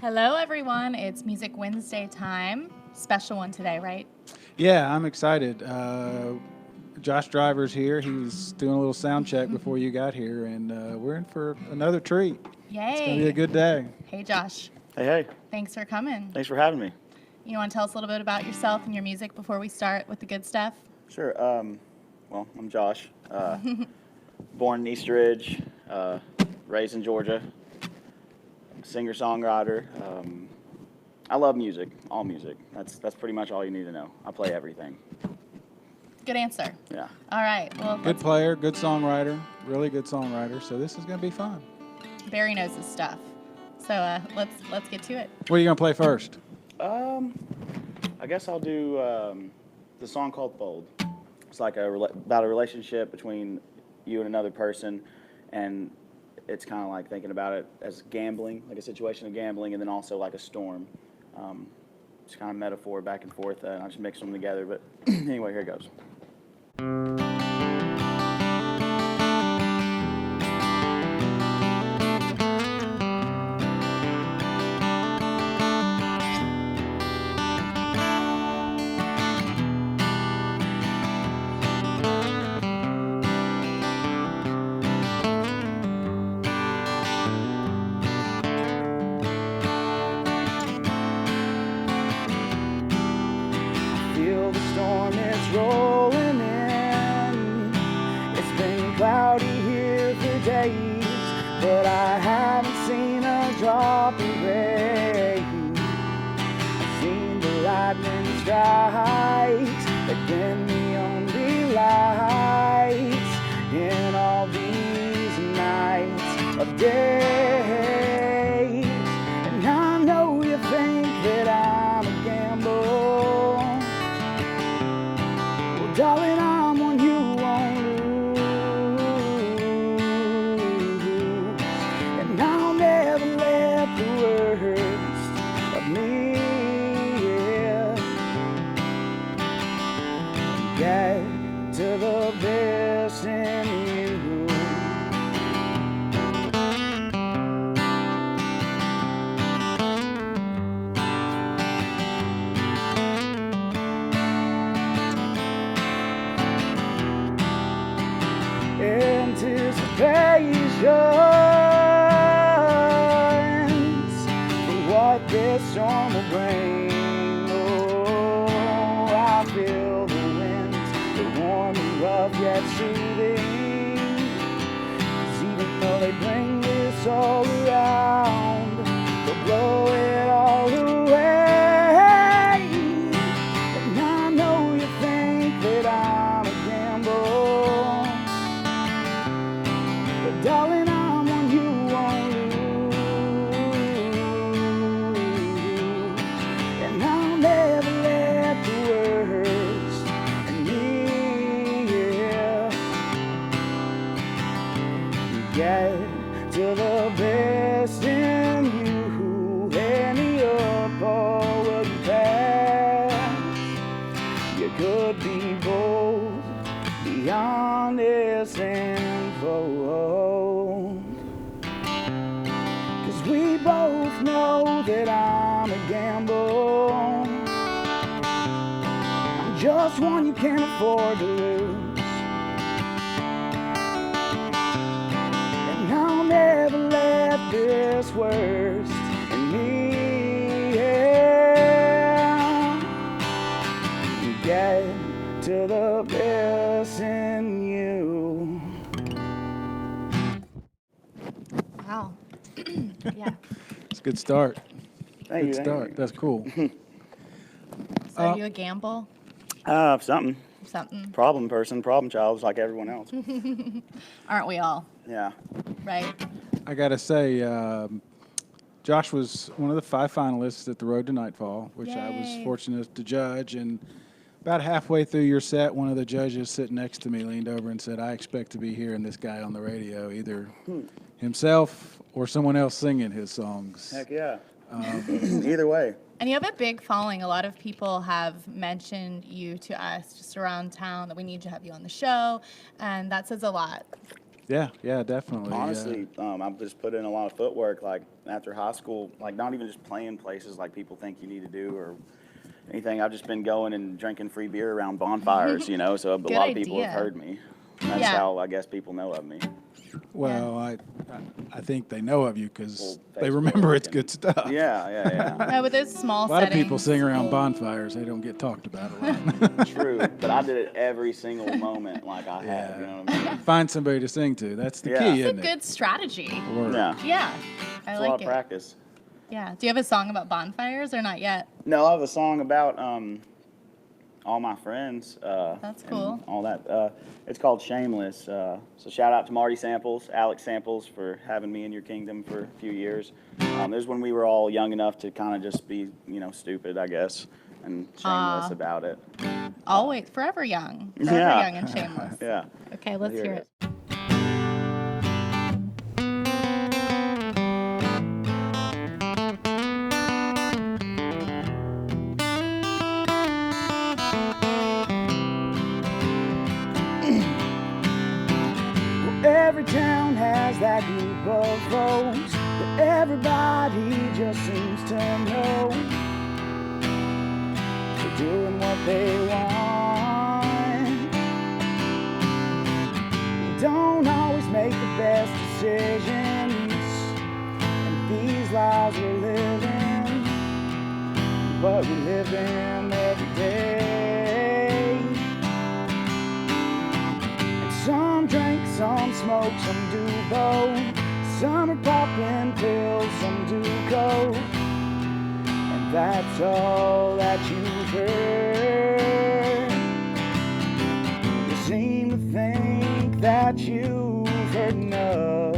Hello, everyone. It's Music Wednesday time. Special one today, right? Yeah, I'm excited. Josh Driver's here. He's doing a little sound check before you got here, and we're in for another treat. It's going to be a Yay. good day. Hey, Josh. Hey, hey. Thanks for coming. Thanks for having me. You want to tell us a little bit about yourself and your music before we start with the good stuff? Sure. Well, I'm Josh. Born in East Ridge, raised in Georgia. Singer-songwriter. I love music, all music. That's pretty much all you need to know. I play everything. Good answer. Yeah. All right. Well, Good player, good songwriter, really good songwriter. So this is going to be fun. Barry knows his stuff. So let's get to it. What are you going to play first? I guess I'll do the song called Fold. It's like about a relationship between you and another person, and it's kind of like thinking about it as gambling, like a situation of gambling, and then also like a storm. It's kind of metaphor back and forth, and I just mix them together. But anyway, here it goes. Feel the storm is rolling in. It's been cloudy here for days, but I haven't seen a drop of rain. I've seen the lightning strikes, but then the only lights in all these nights of days. And I know you think that I'm a gamble. Well, darling, I'm one you won't lose. And I'll never let the worst of me get to the best in you. Anticipations for what this storm will bring. Oh, I feel the winds, the warm and rough yet soothing. 'Cause even though they bring this all around, they'll blow it all away. And I know you think that I'm a gamble, but darling, I'm one you won't lose. And I'll never let the worst in me get to the best in you. Any up or will you pass? You could be bold, be honest and bold. 'Cause we both know that I'm a gamble. I'm just one you can't afford to lose. And I'll never let this worst in me get to the best in you. Wow. Yeah. It's a good start. Thank Good you. start. That's cool. So are you a gamble? Something. Something? Problem person, problem child, just like everyone else. Aren't we all? Yeah. Right? I got to say, Josh was one of the 5 finalists at the Road to Nightfall, which I was Yay. fortunate to judge. And about halfway through your set, one of the judges sitting next to me leaned over and said, "I expect to be hearing this guy on the radio, either himself or someone else singing his songs." Heck yeah. Either way. And you have a big following. A lot of people have mentioned you to us just around town that we need to have you on the show, and that says a lot. Yeah, definitely. Honestly, I've just put in a lot of footwork, like after high school, like not even just playing places like people think you need to do or anything. I've just been going and drinking free beer around bonfires, you know, so a Good lot of people idea. have heard me. And that's Yeah. how I guess people know of me. Well, I think they know of you because they Facebook remember it's and- good stuff. Yeah. No, but those small A lot of settings. people sing around bonfires. They don't get talked about a lot. True, but I did it every single moment like I have, you know what I mean? Find somebody to sing to. That's the Yeah. key, It's It's a isn't good strategy. it? Word. Yeah, Yeah, I it's a like lot it. of practice. Yeah. Do you have a song about bonfires or not yet? No, I have a song about all my friends. That's and cool. All that. It's called Shameless. So shout out to Marty Samples, Alex Samples for having me in your kingdom for a few years. It was when we were all young enough to kind of just be, stupid, I guess, and shameless about it. Always, forever young. Forever Yeah. young and shameless. Yeah. Okay, let's Here hear it it. Every town has that group of folks that everybody just seems to know. They're doing what they want. They don't always make the best decisions. And these lives we're living, but we live them every day. And some drink, some smoke, some do both. Some are popping pills, some do coke. And that's all that you've heard. You seem to think that you've heard enough.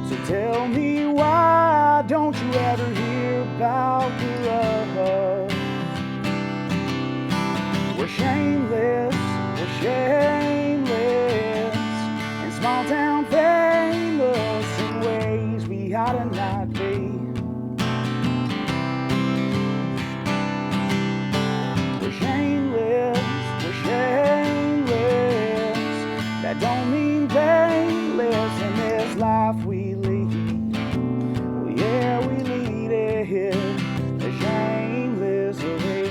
So tell me, why don't you ever hear about the love? We're shameless, we're shameless, in small town famous in ways we ought to not be. We're shameless, that don't mean painless in this life we lead. Oh yeah, we lead it, the shameless way.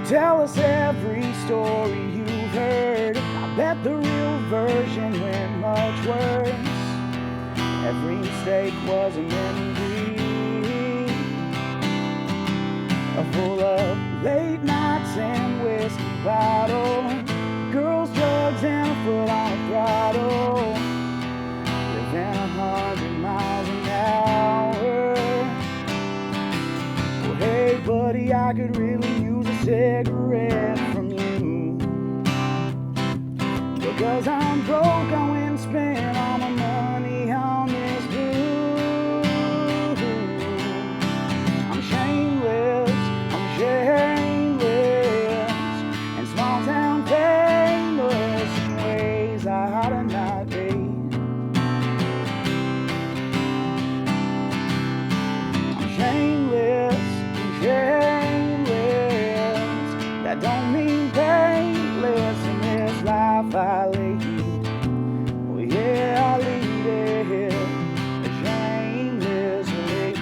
Tell us every story you've heard. I bet the real version went much worse. Every mistake was a memory, full of late nights and whiskey bottles, girls, drugs, and a foot on a throttle, within 100 miles an hour. Well, hey, buddy, I could really use a cigarette from you, because I'm broke, I went and spent all my money on this booze. I'm shameless, and small town famous in ways I ought to not be. I'm shameless, that don't mean painless in this life I lead. Oh yeah, I lead it shamelessly.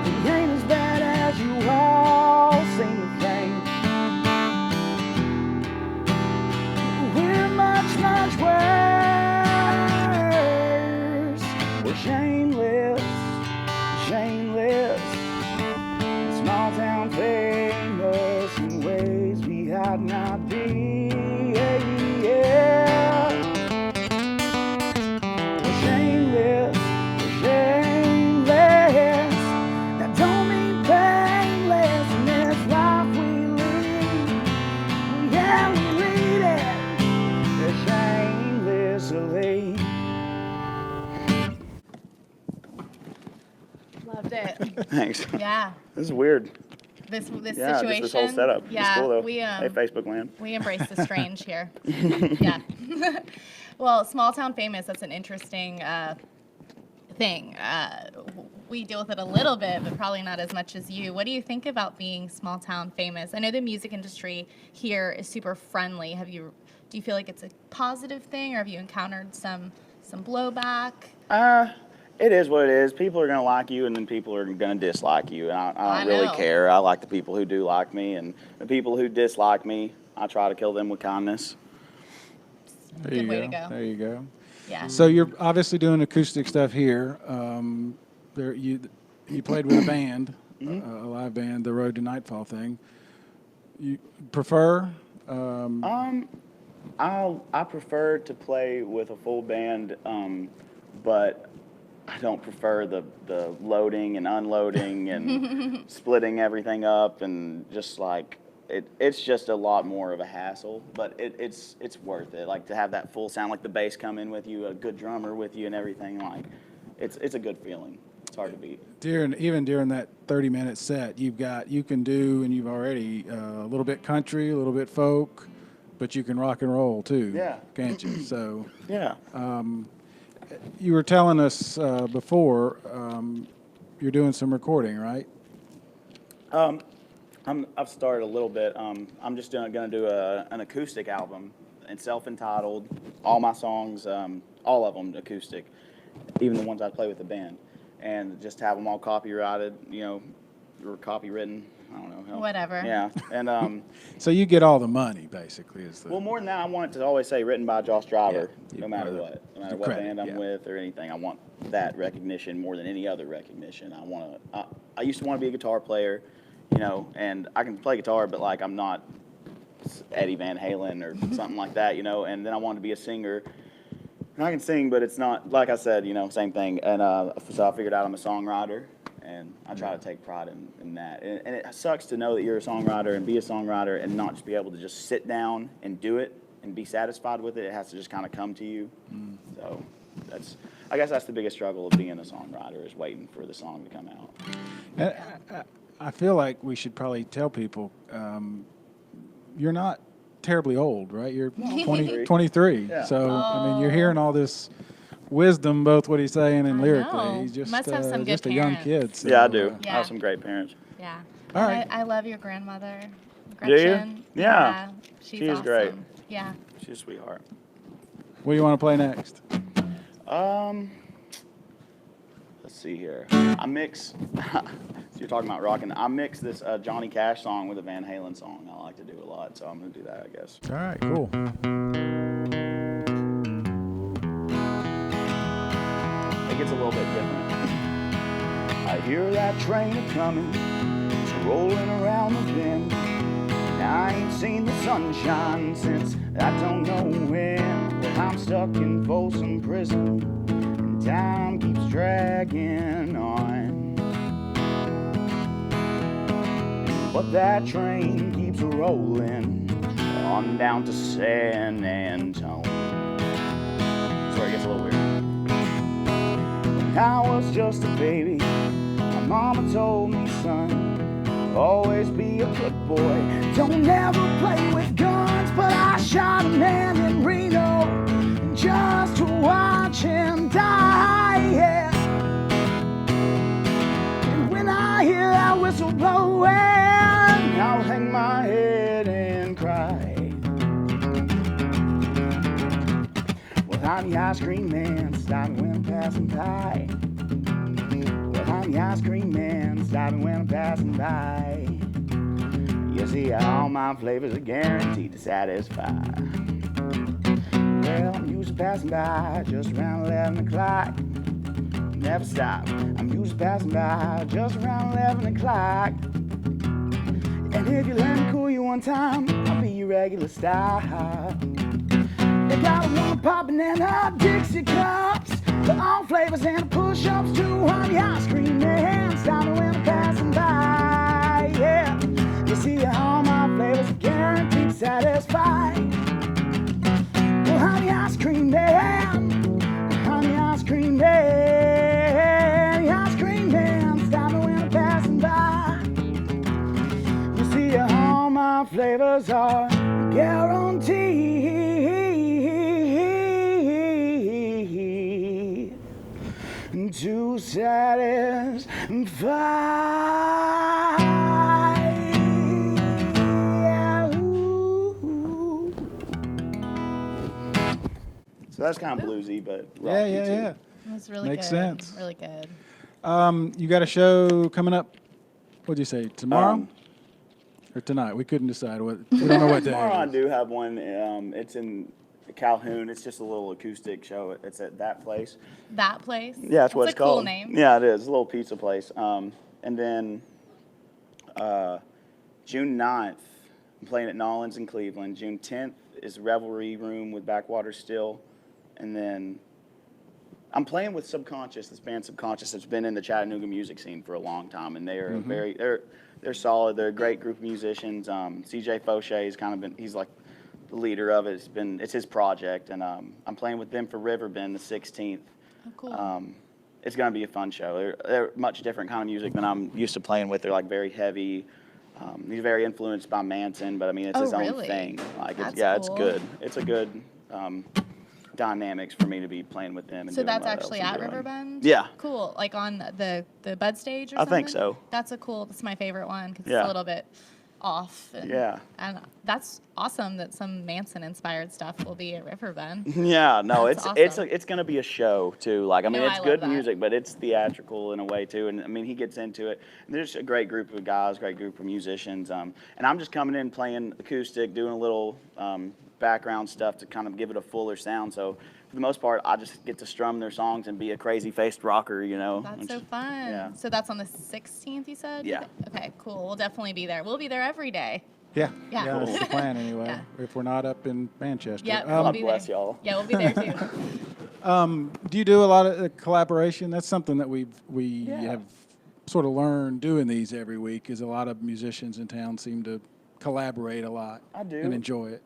We ain't as bad as you all seem to think. We're much, much worse. We're shameless, small town famous in ways we ought not be. Yeah. We're shameless, that don't mean painless in this life we lead. Yeah, we lead it shamelessly. Loved it. Thanks. Yeah. This is weird. This Yeah, situation. just this whole setup. Yeah, It's cool though. we Hey, Facebook land. we embrace the strange here. Yeah. Well, small town famous, that's an interesting thing. We deal with it a little bit, but probably not as much as you. What do you think about being small town famous? I know the music industry here is super friendly. Do you feel like it's a positive thing, or have you encountered some blowback? It is what it is. People are going to like you, and then people are going to dislike you. And I don't really know. care. I like the people who do like me, and the people who dislike me, I try to kill them with kindness. There Good you way go. to go. There you go. Yeah. So you're obviously doing acoustic stuff here. You played with a band, a live band, the Road to Nightfall thing. You prefer? I prefer to play with a full band, but I don't prefer the loading and unloading and splitting everything up, and just like it's just a lot more of a hassle, but it's worth it. Like to have that full sound, like the bass come in with you, a good drummer with you, and everything. Like it's a good feeling. It's hard to beat. Even during that 30-minute set, you can do, and you've already a little bit country, a little bit folk, but you can rock and roll too. Yeah. Can't you? So Yeah. you were telling us before you're doing some recording, right? I've started a little bit. I'm just going to do an acoustic album, and self-entitled. All my songs, all of them acoustic, even the ones I play with the band, and just have them all copyrighted, or copywritten. I don't know. Whatever. Yeah, and So you get all the money, basically. well, more than that, I want it to always say written by Josh Driver, Yeah, no matter the- what, no matter the what credit, band I'm yeah. with or anything. I want that recognition more than any other recognition. I used to want to be a guitar player, and I can play guitar, but like I'm not Eddie Van Halen or something like that, And then I wanted to be a singer. And I can sing, but it's not, like I said, same thing. And so I figured out I'm a songwriter, and I try to take pride in that. And it sucks to know that you're a songwriter and be a songwriter and not just be able to just sit down and do it and be satisfied with it. It has to just kind of come to you. So I guess that's the biggest struggle of being a songwriter, is waiting for the song to come out. And I feel like we should probably tell people you're not terribly old, right? You're 23. Yeah. So, I mean, you're hearing all this wisdom, both what he's saying and I lyrically. know. He's just, Must have some good just a young parents. kid. So, Yeah, I do. Yeah. I have some great parents. Yeah. All right. I love your grandmother, Do you? Gretchen. Yeah. She's She's awesome. great. Yeah. She's a sweetheart. What do you want to play next? Let's see here. I mix. So you're talking about rocking. I mix this Johnny Cash song with a Van Halen song. I like to do a lot, so I'm gonna do that, I guess. All right, cool. It gets a little bit different. I hear that train a-coming, it's rolling around the bend. And I ain't seen the sunshine since I don't know when. Well, I'm stuck in Folsom Prison, and time keeps dragging on. But that train keeps rolling on down to San Antone. That's where it gets a little weird. When I was just a baby, my mama told me, son, always be a good boy. Don't ever play with guns, but I shot a man in Reno just to watch him die, yeah. And when I hear that whistle blowing, I'll hang my head and cry. Well, I'm the ice cream man, stopping when I'm passing by. Well, I'm the ice cream man, stopping when I'm passing by. You see, all my flavors are guaranteed to satisfy. Well, I'm usually passing by just around 11 o'clock. Never stop. I'm usually passing by just around 11 o'clock. And if you let me cool you one time, I'll be your regular style. They got a one poppin' and a Dixie cups, the all flavors and the push-ups too. I'm the ice cream man, stopping when I'm passing by, yeah. You see, all my flavors are guaranteed to satisfy. Well, I'm the ice cream man, I'm the ice cream man, the ice cream man, stopping when I'm passing by. You see, all my flavors are guaranteed to satisfy. So that's kind of bluesy, but Yeah, rocky yeah, too. yeah. That's really Makes good. sense. Really good. You got a show coming up, what'd you say, tomorrow? Or tonight? We couldn't decide. We don't know what day Tomorrow I it is. do have one. It's in Calhoun. It's just a little acoustic show. It's at that place. That place. Yeah, that's what it's a cool called. name. Yeah, it is. A little pizza place. And then June 9th, I'm playing at Nollins in Cleveland. June 10th is Revelry Room with Backwater Still. And then I'm playing with Subconscious, this band Subconscious that's been in the Chattanooga music scene for a long time. And they are they're solid. They're a great group of musicians. CJ Fauché has kind of been, he's like the leader of it. It's his project. And I'm playing with them for Riverbend the 16th. Oh, cool. It's going to be a fun show. They're much different kind of music than I'm used to playing with. They're like very heavy. He's very influenced by Manson, but I mean, it's his own really? thing. Like, That's it's cool. good. It's a good dynamics for me to be playing with them. And So doing that's what actually else at I'm doing. Riverbend? Yeah. Cool. Like on the Bud stage or I something? think so. That's that's my favorite one because it's Yeah. a little bit off. And, Yeah. And that's awesome that some Manson-inspired stuff will be at Riverbend. Yeah, no, That's it's awesome. it's going to be a show too. Like, I mean, No, it's I good love that. music, but it's theatrical in a way too. And I mean, he gets into it. And there's a great group of guys, great group of musicians. And I'm just coming in playing acoustic, doing a little background stuff to kind of give it a fuller sound. So for the most part, I just get to strum their songs and be a crazy-faced rocker, you know. That's which- so fun. Yeah. So that's on the 16th, you said? Yeah. Okay, cool. We'll definitely be there. We'll be there every day. Yeah, Yeah. yeah, that's the plan anyway. Yeah. If we're not up in Manchester. Yeah, God we'll be bless there. y'all. Yeah, we'll be there too. Do you do a lot of collaboration? That's something that we Yeah. have sort of learned doing these every week. Is a lot of musicians in town seem to collaborate a lot. I do. And enjoy it.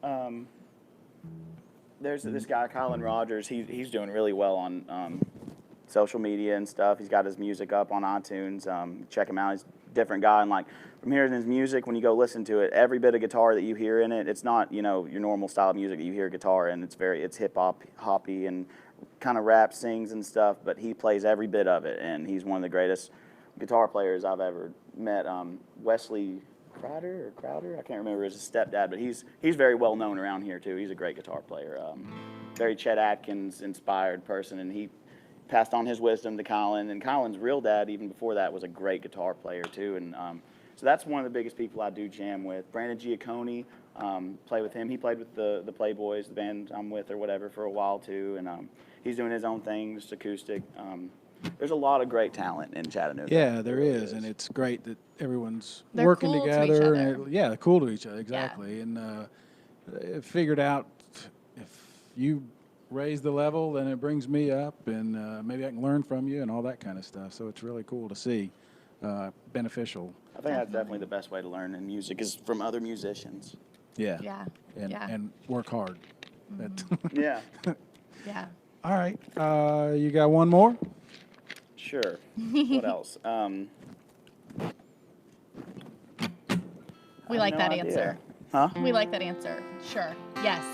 There's this guy, Colin Rogers. He's doing really well on social media and stuff. He's got his music up on iTunes. Check him out. He's a different guy. And like from hearing his music, when you go listen to it, every bit of guitar that you hear in it, it's not your normal style of music that you hear guitar in. It's hip hoppy and kind of rap, sings and stuff. But he plays every bit of it, and he's one of the greatest guitar players I've ever met. Wesley Crowder, I can't remember his stepdad, but he's very well known around here too. He's a great guitar player, very Chet Atkins inspired person, and he passed on his wisdom to Colin. And Colin's real dad, even before that, was a great guitar player too. And so that's one of the biggest people I do jam with. Brandon Giaccone, play with him. He played with the Playboys, the band I'm with or whatever, for a while too. And he's doing his own thing, just acoustic. There's a lot of great talent in Chattanooga. Yeah, there really is, and it's great that everyone's They're working cool to each together. other. And they're cool to each other, exactly. And figured out if you raise the level, then it brings me up, and maybe I can learn from you and all that kind of stuff. So it's really cool to see, beneficial. I think that's definitely the best way to learn in music is from other musicians. Yeah. Yeah. And Yeah. and work hard. That- Yeah, Yeah. all right. You got one more? sure. What else? We like no that idea. answer. Huh? We like that answer. Sure. Yes.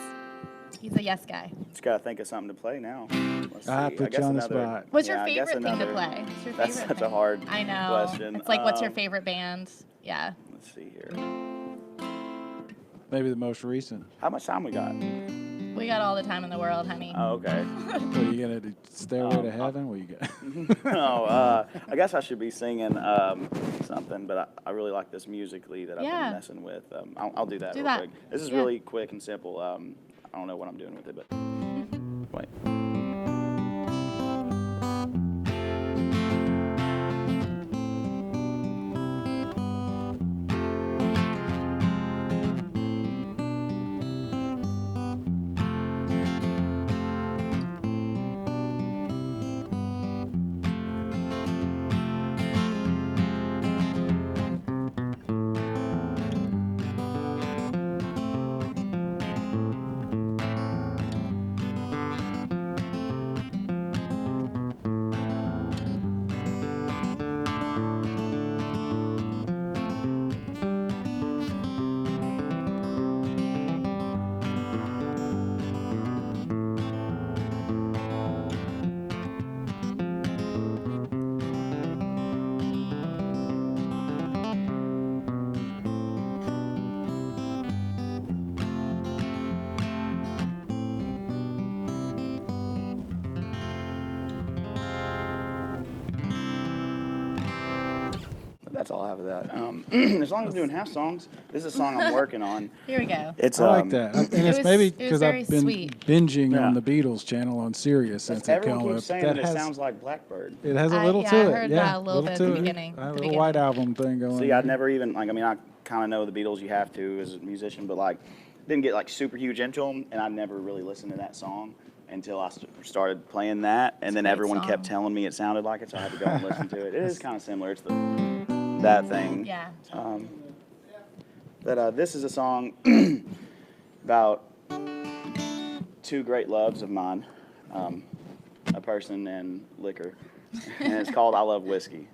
He's a yes guy. Just gotta think of something to play now. Let's I see. put you on the spot. What's Yeah, your I guess favorite thing to another- play? What's your That's favorite such a thing? hard I know. question. It's like, what's your favorite band? Yeah. Let's see here. Maybe the most recent. How much time we got? We got all the time in the world, honey. Oh, okay. What, you gonna do Stairway to Heaven? What you got? Oh, I guess I should be singing something, but I really like this musically that I've Yeah. been messing with. I'll do that Do real that. quick. This is Yeah. really quick and simple. I don't know what I'm doing with it, but wait. that's all I have of that. As long as I'm doing half songs, this is a song I'm working on. Here we go. It's I like that. And it's was- maybe it was because very I've been sweet. binging Yeah. on the Beatles channel on Sirius since it Everyone came keeps up. saying that it sounds like Blackbird. It has a I- little yeah, to I it. heard yeah, that a little bit at the to it. beginning, A at the little White beginning. Album thing going See, on. I'd never even, like, I mean, I kind of know the Beatles, you have to as a musician, but, like, didn't get, like, super huge into them, and I never really listened to that song until I started playing that, and then a great everyone kept song. telling me it sounded like it, so I had to go and listen to it. It is kind of similar. It's that thing. Yeah. But this is a song about two great loves of mine, a person and liquor, and it's called I Love Whiskey.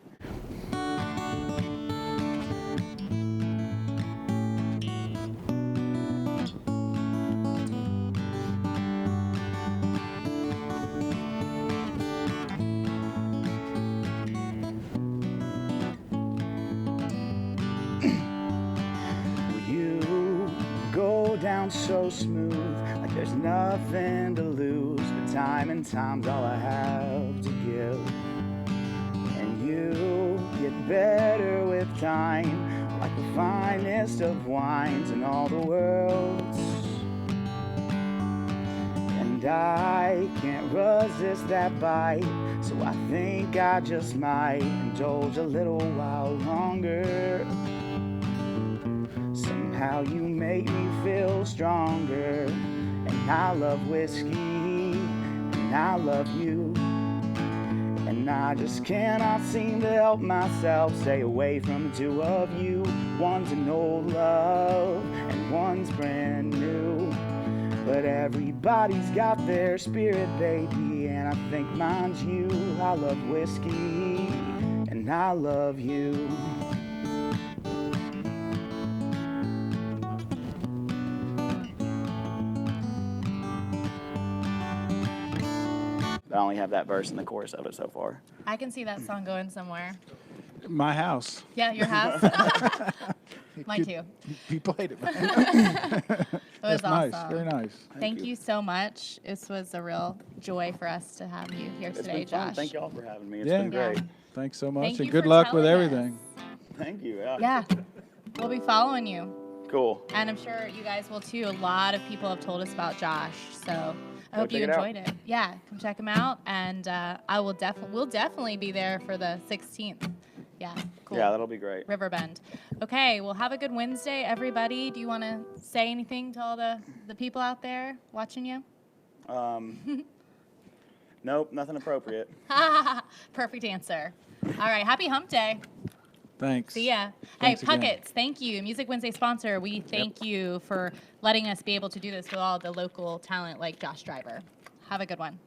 You go down so smooth, like there's nothing to lose, but time and time's all I have to give. And you get better with time, like the finest of wines in all the worlds. And I can't resist that bite, so I think I just might indulge a little while longer. Somehow you make me feel stronger, and I love whiskey, and I love you, and I just cannot seem to help myself stay away from the two of you. One's an old love, and one's brand new, but everybody's got their spirit, baby, and I think mine's you. I love whiskey, and I love you. I only have that verse and the chorus of it so far. I can see that song going somewhere. My house. Yeah, your house. Mine too. You played it. Man. It was That's awesome. nice. Very nice. Thank you so much. This was a real joy for us to have you here It's today, been fun. Josh. Thank y'all for having me. It's Yeah. been great. Yeah. Thanks so much, Thank and you good for luck with telling everything. Thank you. Yeah, we'll be following you. Cool. And I'm sure you guys will too. A lot of people have told us about Josh, so I hope you check it out. enjoyed it. Yeah, come check him out, and we'll definitely be there for the 16th. Yeah, cool. Yeah, that'll be great. Riverbend. Okay, well, have a good Wednesday, everybody. Do you want to say anything to all the people out there watching you? Nope, nothing appropriate. Perfect answer. All right, happy hump day. Thanks. See ya. Thanks Hey, again. Puckett's, thank you. Music Wednesday sponsor. We thank you for letting us be able to do this with all the local talent like Josh Driver. Have a good one.